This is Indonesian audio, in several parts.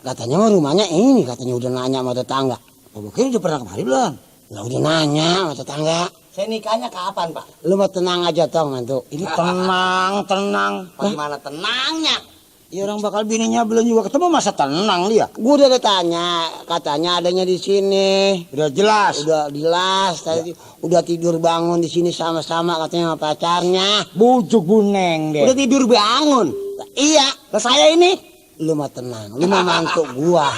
Katanya mah rumahnya ini, katanya udah nanya sama tetangga. Pak Bokir udah pernah kemari belum? Lah udah nanya sama tetangga. Saya nikahnya kapan, Pak? Lu mau tenang aja tong mantu. Ini tenang. Bagaimana tenangnya? Ya orang bakal bininya belum juga ketemu, masa tenang dia? Gua udah tanya, katanya adanya di sini. Udah jelas. Udah jelas, tadi udah tidur bangun di sini sama-sama katanya sama pacarnya. Bujuk buneng deh. Udah tidur bangun. Iya, lah saya ini. Lu mah tenang, lu mah mantu gua.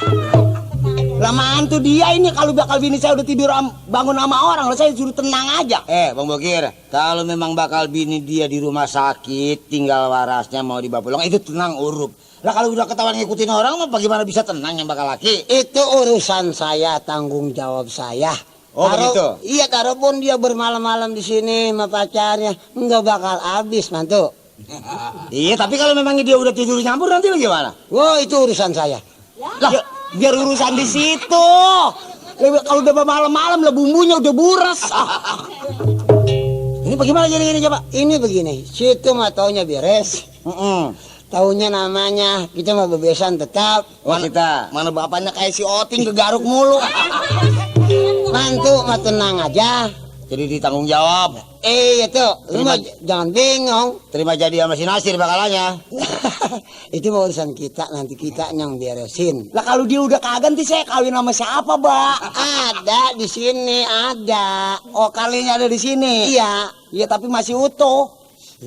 Lah mantu dia ini kalau bakal bini saya udah tidur bangun sama orang, lah saya suruh tenang aja. Bang Bokir, kalau memang bakal bini dia di rumah sakit, tinggal warasnya mau dibawa pulang, itu tenang urup. Lah kalau udah ketahuan ngikutin orang mah bagaimana bisa tenang yang bakal laki? Itu urusan saya, tanggung jawab saya. Oh begitu? Iya, kalaupun dia bermalam-malam di sini sama pacarnya, nggak bakal habis mantu. Iya, tapi kalau memang dia udah tidur nyampur nanti bagaimana? Wah, itu urusan saya. Lah, biar urusan di situ. Kalau udah malam-malam lah bumbunya udah buras. Ini bagaimana jadi ini coba? Ini begini, situ mah taunya beres. Taunya namanya kita mah bebesan tetap. Mana bapaknya kayak si Oting kegaruk mulu. Mantu mah tenang aja. Jadi ditanggung jawab. Itu, lu mah jangan bingung. Terima jadi sama si Nasir bakalannya. Itu mah urusan kita, nanti kita yang beresin. Lah kalau dia udah kagak nanti saya kawin sama siapa, Mbak? Ada di sini, ada. Oh, kalinya ada di sini. Iya. Iya, tapi masih utuh.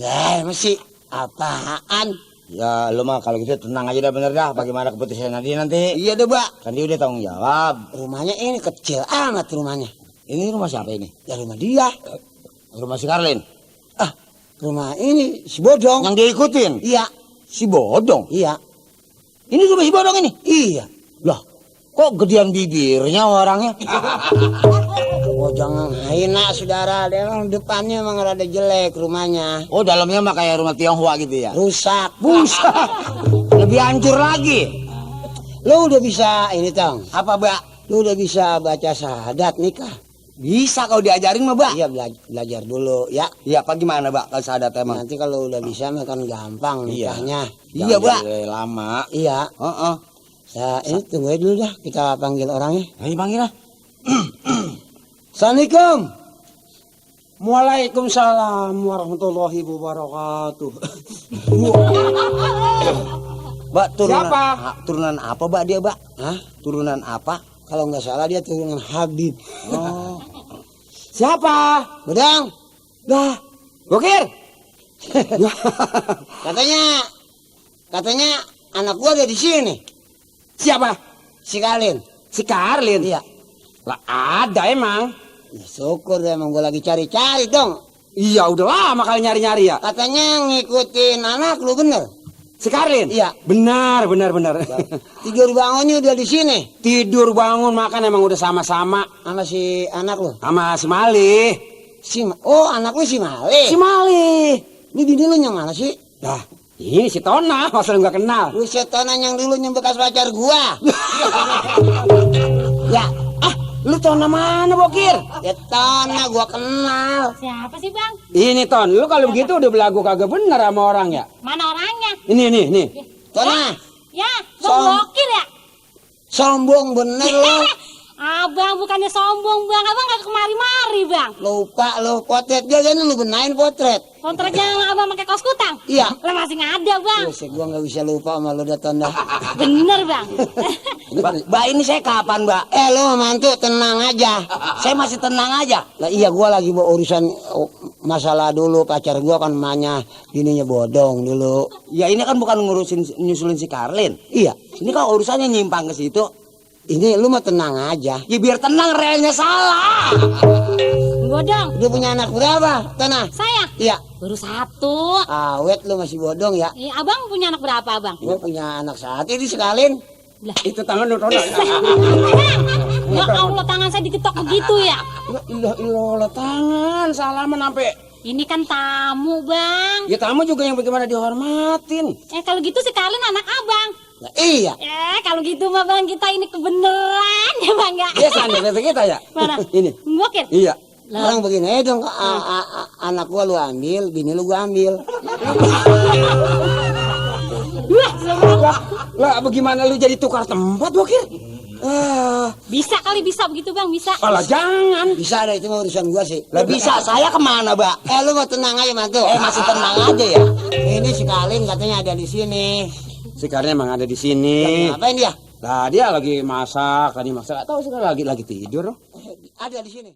Lah, masih apaan? Ya, lu mah kalau gitu tenang aja dah, bener dah. Bagaimana keputusan nanti? Iya deh, Mbak. Kan dia udah tanggung jawab. Rumahnya ini kecil amat rumahnya. Ini rumah siapa ini? Ya rumah dia. Rumah si Karlin. Rumah ini si Bodong. Yang dia ikutin? Iya. Si Bodong? Iya. Ini rumah si Bodong ini? Iya. Lah, kok gedean bibirnya orangnya? Oh, jangan hina saudara. Dia emang depannya emang rada jelek rumahnya. Oh, dalamnya mah kayak rumah Tionghoa gitu ya? Rusak. Buset. Lebih hancur lagi. Lu udah bisa ini, Tang. Apa, Mbak? Lu udah bisa baca syahadat nikah? Bisa kalau diajarin mah, Mbak. Iya, belajar dulu ya. Iya, apa gimana, Mbak? Kalau syahadat emang. Nanti kalau udah bisa mah kan gampang nikahnya. Iya, Mbak. Lama. Iya. Nah, ini tunggu aja dulu dah, kita panggil orangnya. Ayo panggil lah. Assalamualaikum. Waalaikumsalam warahmatullahi wabarakatuh. Mbak, turunan siapa? Turunan apa, Mbak, dia, Mbak? Hah? Turunan apa? Kalau nggak salah dia turunan Habib. Oh. Siapa? Bedang. Dah, Bokir. Katanya anak gua ada di sini. Siapa? Si Karlin. Si Karlin. Iya. Lah ada emang. Ya, syukur deh, emang gua lagi cari-cari dong. Iya, udah lama kali nyari-nyari ya. Katanya ngikutin anak lu, bener? Si Karlin? Iya. Benar. Tidur bangunnya udah di sini. Tidur bangun makan emang udah sama-sama Sama si anak lu. sama si Mali. Oh, anak lu si Mali. Si Mali. Ini bini lu yang mana sih? Dah, ini si Tona, masa lu nggak kenal? Lu setonan yang dulu yang bekas pacar gua. Ya, Lu Tona mana, Bokir? ya Tona gua kenal. Siapa sih, Bang? Ini Ton, lu kalau begitu udah belagu kagak bener sama orang ya? Mana orangnya? Ini. Tona, Ya, Bang Bokir ya? sombong bener lu. Abang bukannya sombong, Bang. Abang gak kemari-mari, Bang. Lupa lu, potret dia kan lu benain potret. Kontraknya yang Abang pakai kaos kutang? Iya. Lah masih nggak ada, Bang. Terus gua nggak bisa lupa sama lu dah Tona. Bener, Bang. Mbak, ini saya kapan, Mbak? Lu mantu tenang aja. Saya masih tenang aja. Lah iya gua lagi bawa urusan masalah dulu, pacar gua kan emaknya bininya Bodong dulu. Ya ini kan bukan nyusulin si Karlin. Iya. Ini kan urusannya nyimpang ke situ. Ini lu mah tenang aja. Ya biar tenang, realnya salah. Bodong. Dia punya anak berapa, Tona? Saya Iya. baru 1. Awet lu masih bodong ya. Abang punya anak berapa, Abang? Gua punya anak satu ini sekalin. Itu tangan lu Tona. Ya Allah, tangan saya diketok begitu ya. Ilah tangan, salaman sampai. Ini kan tamu, Bang. Ya tamu juga yang bagaimana dihormatin. Kalau gitu si Karlin anak Abang. Nah, iya. Kalau gitu mah, Bang, kita ini kebenaran ya, Bang, ya? Biasa nih kita ya. Mana? Ini. Bokir. Iya. Orang begini dong, anak gua lu ambil, bini lu gua ambil. Lah bagaimana lu jadi tukar tempat, Bokir? Bisa kali bisa begitu bang, bisa. Alah jangan. Bisa ada itu mah urusan gua sih. Lah bisa, saya kemana, Mbak? Lu mau tenang aja mantu. Masih tenang aja ya. Ini si Kalin katanya ada di sini. Sekarang emang ada di sini. Ngapain dia? Lah dia lagi masak, tadi masak. Atau sekarang lagi tidur. Ada di sini.